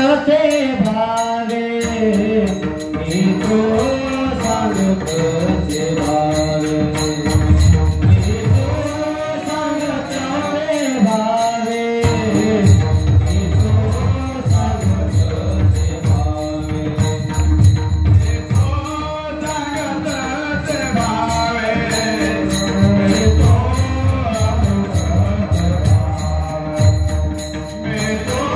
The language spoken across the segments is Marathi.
कसे भावे मी तो सांग कसे भावे मी तो सांग कसे भावे मी तो सांग कसे भावे मी तो सांग कसे भावे मी तो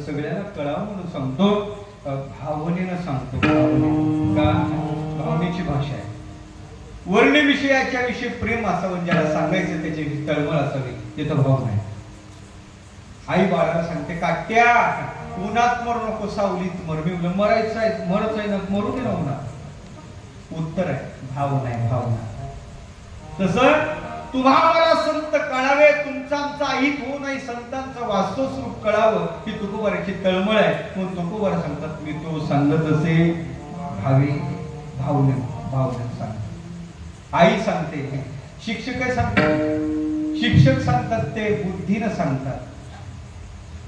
सगळ्यांना कळावं म्हणून सांगतो, भावनेनं सांगतो. का भावनेची भाषा आहे. वर्ण विषयाच्या विषयी प्रेम असावं, ज्याला सांगायचं त्याची तळमळ असावी, तिथं भाव नाही. आई बाळाला सांगते, काट्या उन्हात मरू नको, सावलीत मर. मी मरायचं आहे, मरच आहे ना, मरू दे ना उन्हात. उत्तर आहे भाव नाही, भावना. तसं तुम्हाला संत कळावे, तुमचा आमचा ऐत होऊ नये, संतांचं वास्तव स्वरूप कळावं, ही तुकोबाराची तळमळ आहे. म्हणून तुकोबारा सांगतात, मी तो सांगत असे भावे भावने सांगतात. आई सांगते, शिक्षक सांगतात, शिक्षक सांगतात ते बुद्धीनं सांगतात.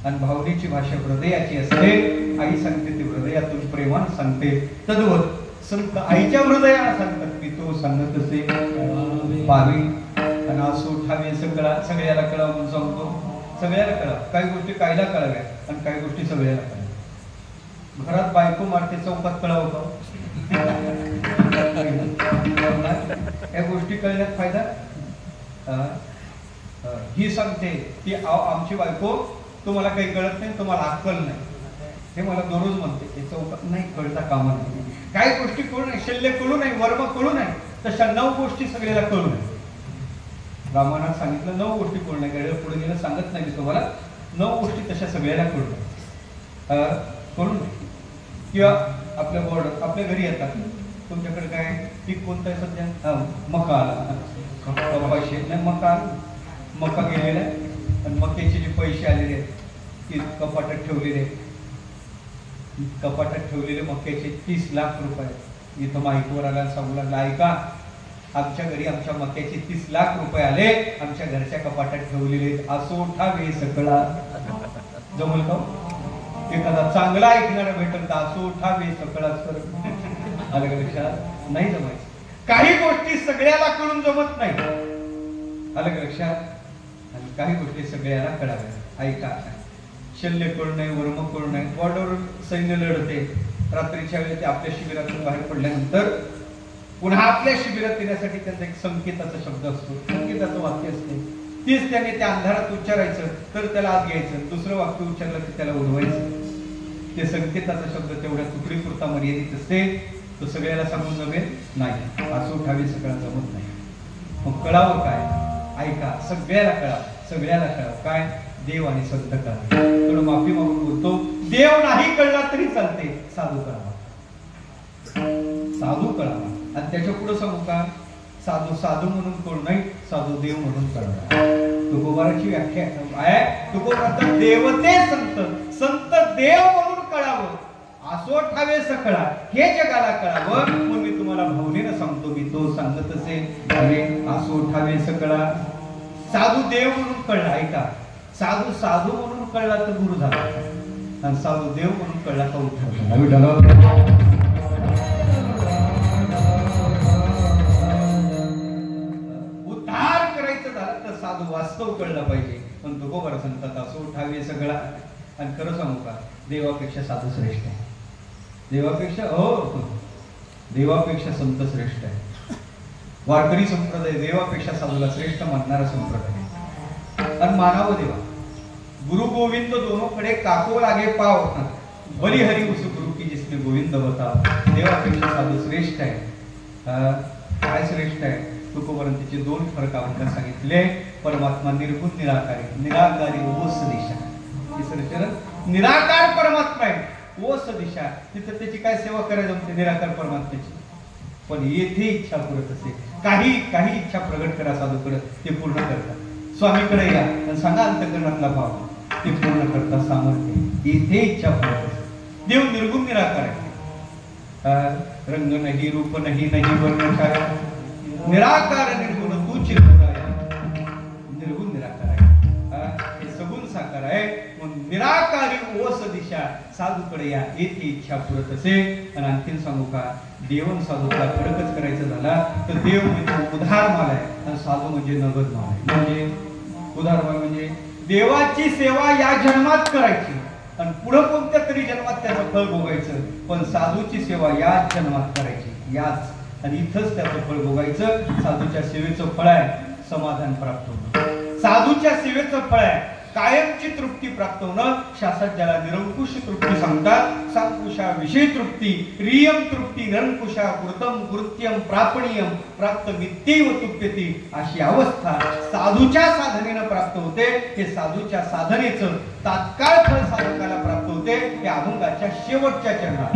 आणि भावनेची भाषा हृदयाची असते. आई सांगते ते हृदयातून प्रेमानं सांगते. तद्वत संत आईच्या हृदयाला सांगतात, मी तो सांगत असे भावे. आणि असो ठावे सगळ्याला कळावं म्हणून सांगतो. सगळ्याला कळावं. काही गोष्टी कायला कळाव्या आणि काही गोष्टी सगळ्याला कळाव्या. घरात बायको मारते, चौकात कळावं का? या गोष्टी कळण्यात फायदा. ही सांगते की आमची बायको, तुम्हाला काही कळत नाही, तुम्हाला अक्कल नाही. हे मला दररोज म्हणते, हे चौकात नाही कळता कामा नाही. काही गोष्टी कळू नाही, शल्य कळू नाही, वर्म कळू नाही, तशा 9 गोष्टी सगळ्याला कळू नाही. रामायणात सांगितलं 9 गोष्टी कळू नाही. गड्या पुढे गेलं सांगत नाही मी तुम्हाला. 9 गोष्टी तशा सगळ्याला कळू नाही, कळू नाही. किंवा आपल्या बोर्ड आपल्या घरी येतात, तुमच्याकडे काय पीक कोणतं आहे सध्या? मका आला. कपाशी नाही, मका गेलेला आहे. आणि मक्याचे जे पैसे आलेले आहेत ते कपाटात ठेवलेले आहेत. कपाटात ठेवलेले मक्याचे 30 लाख रुपये. इथं माहितीवर आला, सांगू लागला, ऐका आमच्या घरी आमच्या मक्याचे 30 लाख रुपये आले, आमच्या घरच्या कपाटात ठेवलेले. असो ठावे सकळा. जमल का? एखादा चांगला ऐकणारा भेटल तर असो ठावे सकळाच कर. आलं का लक्षात? नाही जमायचं. काही गोष्टी सगळ्याला कळून जमत नाही. आलं का लक्षात? आणि काही गोष्टी सगळ्याला कळाव्या. ऐका, शल्य कळू नये, वर्म कळू नये. बॉर्डरवर सैन्य लढते. रात्रीच्या वेळी ते आपल्या शिबिरातून बाहेर पडल्यानंतर पुन्हा आपल्या शिबिरात येण्यासाठी त्यांचा एक संकेताचा शब्द असतो, संकेताचं वाक्य असते. तीच त्याने त्या अंधारात उच्चारायचं, तर त्याला आत घ्यायचं. दुसरं वाक्य उच्चारलं की त्याला उडवायचं. ते संकेताचा शब्द तेवढ्या तुकडीपुरता मर्यादित असते. तो सगळ्याला सांगून जमेल नाही. असो ठावे सगळा जमत नाही. मग कळावं काय? ऐका, सगळ्याला कळावं, सगळ्याला कळावं. काय? देव आणि संत कळावं. थोडं माफी मागून बोलतो, देव नाही कळला तरी चालते, साधू कळावा. साधू कळावा. आणि त्याच्या पुढे सांगू का? साधू साधू म्हणून कळू नाही, साधू देव म्हणून कळवा. तुकोबाराची व्याख्या आहे. तुकोबारात देवते संत, संत देव म्हणून कळावं. असो ठावे सकळा, हे जगाला कळावं. म्हणून मी तुम्हाला भावनेनं सांगतो, मी तो सांगत असेल अरे असो ठावे सकळा. साधू देव म्हणून कळला. ऐका, साधू साधू म्हणून कळला तर गुरु झाला, आणि साधू देव म्हणून कळला तर उठवला. आणि खरं सांगू का, देवापेक्षा साधू श्रेष्ठ आहे. देवापेक्षा देवापेक्षा संत श्रेष्ठ आहे. वारकरी संप्रदाय देवापेक्षा साधूला श्रेष्ठ मानणारा संप्रदाय. आणि मानावं देवा, गुरु गोविंद दोनों खडे काको लागे पाव, बलिहरी उस गुरु की जिसने गोविंद बताव. देवापेक्षा साधू श्रेष्ठ आहे. काय श्रेष्ठ आहे? तुकोबरंतीचे दोन फरक आपण सांगितले. परमात्मा निर्गुण निराकारी, निराकारी ओस दिशा. तिसरं चरण निराकार परमात्मा आहे, ओस दिशा. तिथं त्याची काय सेवा करायला जमते निराकार परमात्म्याची? पण येथे इच्छा पुरत असे, काही काही इच्छा प्रगट करा साधूकडे, ते पूर्ण करतात. स्वामीकडे या आणि सांगा अंतकरणातला भाव, ते पूर्ण करता सामर्थ्य. येथे इच्छा पुरत असे. देव निर्गुण निराकार आहे. रंग नाही, रूप नाही, नाही वर्ण छाया, निराकार निर्गुण तू चिरमुराया. निर्गुण निराकार आहे, हे सगुण साकार आहे. म्हणून निराकारी ओस दिशा, साधूकडे या, येथे इच्छा पुरत असे. आणि आणखीन सांगू का, देवन साधूचा फरकच करायचा झाला तर देव म्हणजे उधार माल आहे आणि साधू म्हणजे नगद माल आहे. म्हणजे उधार माल म्हणजे देवाची सेवा या जन्मात करायची आणि पुढे कोणत्या तरी जन्मात त्याचं फळ भोगायचं. पण साधूची सेवा याच जन्मात करायची, याच, आणि इथंच त्याचं फळ भोगायचं. साधूच्या सेवेचं फळ आहे समाधान प्राप्त होणं. साधूच्या सेवेचं फळ आहे कायमची तृप्ती प्राप्त होणं. शास्त्रात ज्याला निरंकुश तृप्ती सांगतात, सांकुशा विषय तृप्ती, रियम तृप्ती, निरंकुशा कृतम कृत्यम प्रापणीयम प्राप्त मित्यैव तुप्यती. अशी अवस्था साधूच्या साधनेनं प्राप्त होते. हे साधूच्या साधनेचं तात्काळ फळ साधकाला प्राप्त होते. हे अभंगाच्या शेवटच्या चरणात.